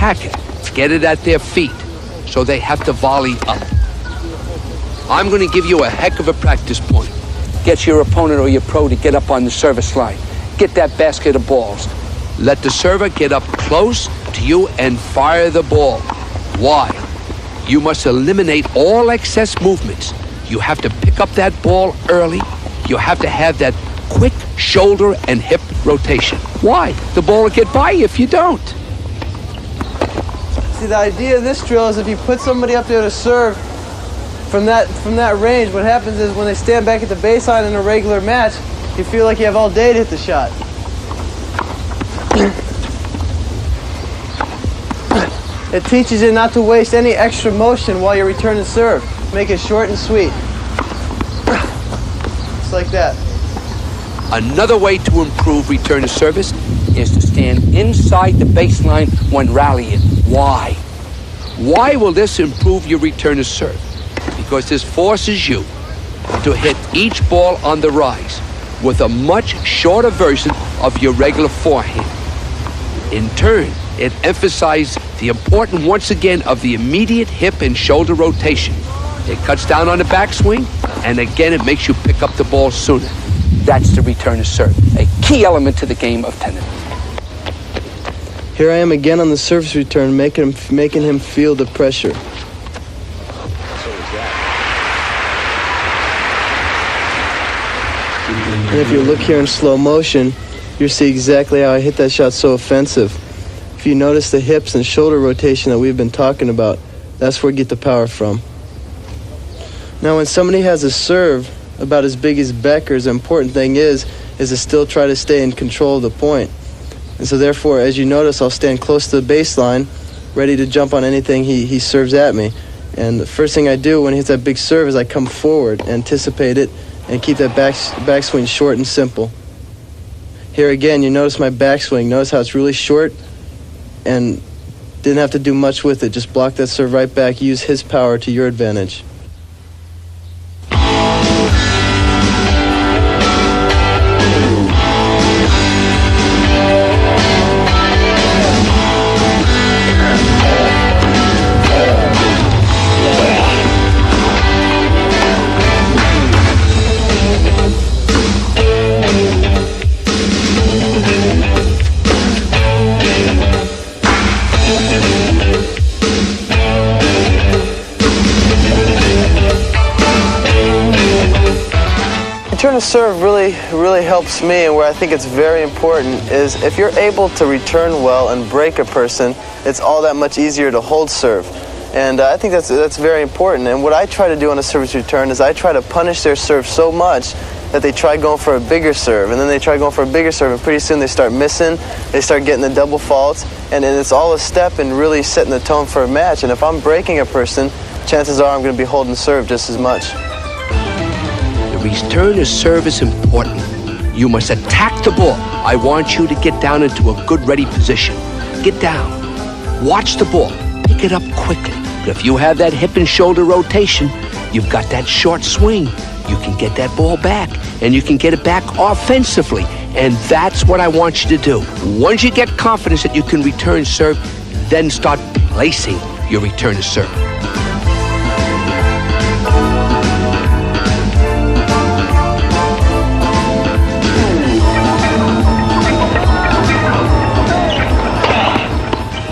attack it. Get it at their feet, so they have to volley up. I'm going to give you a heck of a practice point. Get your opponent or your pro to get up on the service line. Get that basket of balls. Let the server get up close to you and fire the ball. Why? You must eliminate all excess movements. You have to pick up that ball early. You have to have that quick shoulder and hip rotation. Why? The ball will get by you if you don't. See, the idea of this drill is if you put somebody up there to serve from that range, what happens is when they stand back at the baseline in a regular match, you feel like you have all day to hit the shot. It teaches you not to waste any extra motion while you're returning serve. Make it short and sweet. Just like that. Another way to improve return to service is to stand inside the baseline when rallying. Why? Why will this improve your return to serve? Because this forces you to hit each ball on the rise with a much shorter version of your regular forehand. In turn, it emphasizes the importance once again of the immediate hip and shoulder rotation. It cuts down on the backswing, and again it makes you pick up the ball sooner. That's the return to serve, a key element to the game of tennis. Here I am again on the service return, making him feel the pressure. And if you look here in slow motion, you'll see exactly how I hit that shot so offensive. If you notice the hips and shoulder rotation that we've been talking about, that's where we get the power from. Now when somebody has a serve about as big as Becker's, the important thing is to still try to stay in control of the point. And so therefore, as you notice, I'll stand close to the baseline, ready to jump on anything he serves at me. And the first thing I do when he hits that big serve is I come forward, anticipate it, and keep that backswing short and simple. Here again, you notice my backswing. Notice how it's really short and didn't have to do much with it. Just block that serve right back. Use his power to your advantage. Return to serve really helps me, and where I think it's very important is if you're able to return well and break a person, it's all that much easier to hold serve. And I think that's very important. And what I try to do on a service return is I try to punish their serve so much that they try going for a bigger serve, and then they try going for a bigger serve, and pretty soon they start missing, they start getting the double faults, and it's all a step in really setting the tone for a match. And if I'm breaking a person, chances are I'm going to be holding serve just as much. Return to serve is important. You must attack the ball. I want you to get down into a good ready position. Get down. Watch the ball. Pick it up quickly. But if you have that hip and shoulder rotation, you've got that short swing. You can get that ball back, and you can get it back offensively. And that's what I want you to do. Once you get confidence that you can return serve, then start placing your return to serve.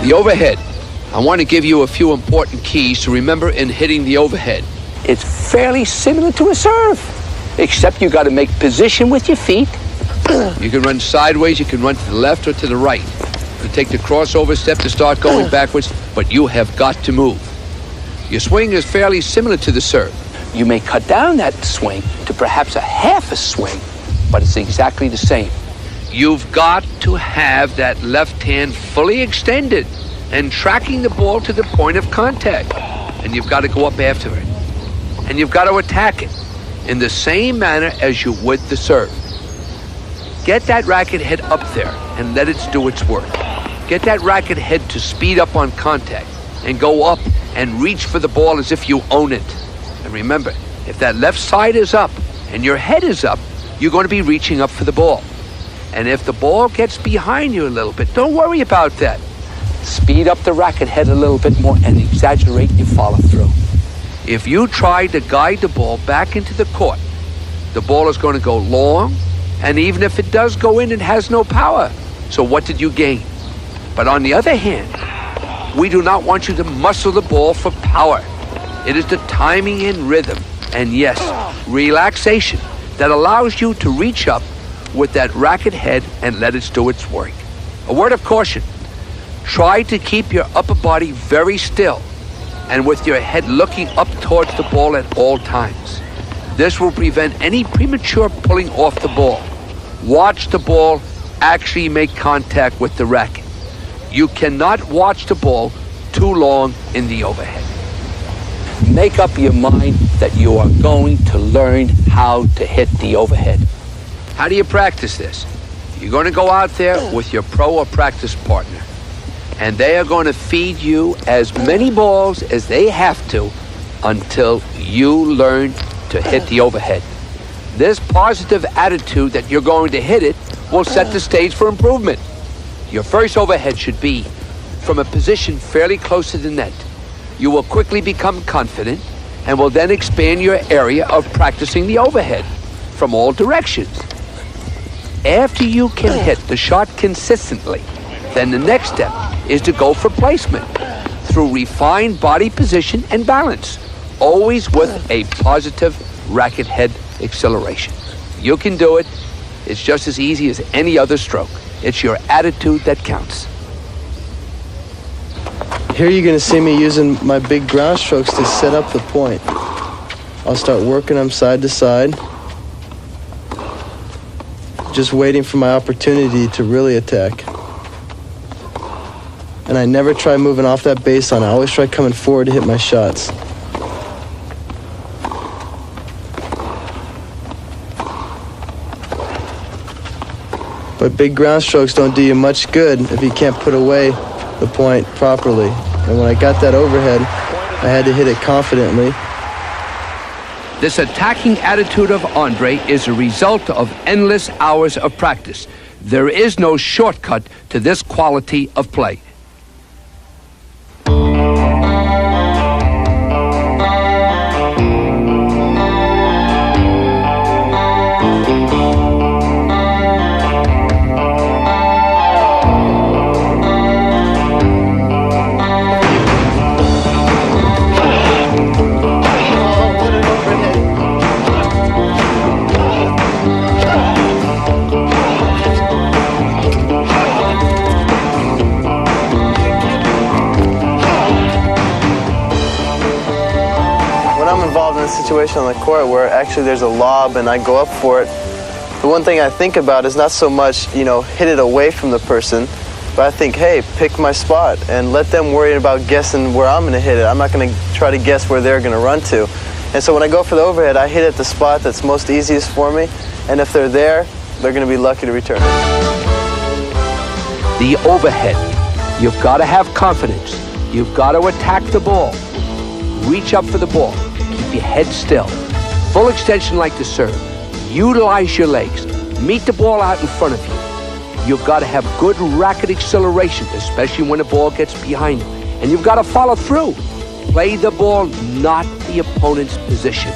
The overhead. I want to give you a few important keys to remember in hitting the overhead. It's fairly similar to a serve, except you got to make position with your feet. You can run sideways, you can run to the left or to the right. You take the crossover step to start going backwards, but you have got to move. Your swing is fairly similar to the serve. You may cut down that swing to perhaps a half a swing, but it's exactly the same. You've got to have that left hand fully extended and tracking the ball to the point of contact. And you've got to go up after it. And you've got to attack it in the same manner as you would the serve. Get that racket head up there and let it do its work. Get that racket head to speed up on contact and go up and reach for the ball as if you own it. And remember, if that left side is up and your head is up, you're going to be reaching up for the ball. And if the ball gets behind you a little bit, don't worry about that. speed up the racket head a little bit more and exaggerate your follow-through. If you try to guide the ball back into the court, the ball is going to go long, and even if it does go in, it has no power. So what did you gain? But on the other hand, we do not want you to muscle the ball for power. It is the timing and rhythm, and yes, relaxation that allows you to reach up with that racket head and let it do its work. A word of caution: try to keep your upper body very still and with your head looking up towards the ball at all times. This will prevent any premature pulling off the ball. Watch the ball actually make contact with the racket. You cannot watch the ball too long in the overhead. Make up your mind that you are going to learn how to hit the overhead. How do you practice this? You're going to go out there with your pro or practice partner, and they are going to feed you as many balls as they have to until you learn to hit the overhead. This positive attitude that you're going to hit it will set the stage for improvement. Your first overhead should be from a position fairly close to the net. You will quickly become confident and will then expand your area of practicing the overhead from all directions. After you can hit the shot consistently, then the next step is to go for placement through refined body position and balance, always with a positive racket head acceleration. You can do it. It's just as easy as any other stroke. It's your attitude that counts. Here you're going to see me using my big ground strokes to set up the point. I'll start working them side to side, just waiting for my opportunity to really attack. And I never try moving off that baseline. I always try coming forward to hit my shots. But big ground strokes don't do you much good if you can't put away the point properly. And when I got that overhead, I had to hit it confidently. This attacking attitude of Andre is a result of endless hours of practice. There is no shortcut to this quality of play. Situation on the court where actually there's a lob and I go up for it, the one thing I think about is not so much, hit it away from the person, but I think, hey, pick my spot and let them worry about guessing where I'm going to hit it. I'm not going to try to guess where they're going to run to. And so when I go for the overhead, I hit at the spot that's most easiest for me, and if they're there, they're going to be lucky to return. The overhead. You've got to have confidence. You've got to attack the ball. Reach up for the ball. Keep your head still. Full extension like the serve. Utilize your legs. Meet the ball out in front of you. You've got to have good racket acceleration, especially when the ball gets behind you. And you've got to follow through. Play the ball, not the opponent's position.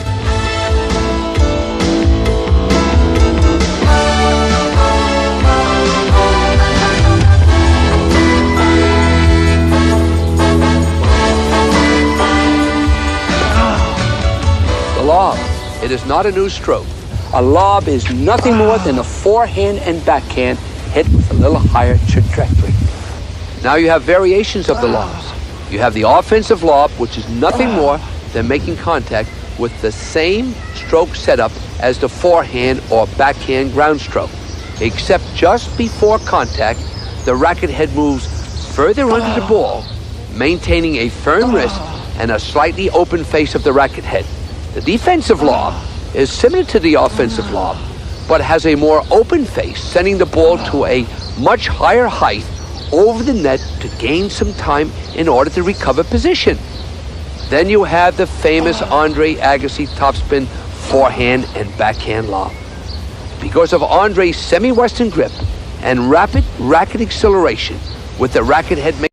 Lob. It is not a new stroke. A lob is nothing more than a forehand and backhand hit with a little higher trajectory. Now you have variations of the lobs. You have the offensive lob, which is nothing more than making contact with the same stroke setup as the forehand or backhand ground stroke, except just before contact, the racket head moves further under the ball, maintaining a firm wrist and a slightly open face of the racket head. The defensive lob is similar to the offensive lob, but has a more open face, sending the ball to a much higher height over the net to gain some time in order to recover position. Then you have the famous Andre Agassi topspin forehand and backhand lob. Because of Andre's semi-western grip and rapid racket acceleration with the racket head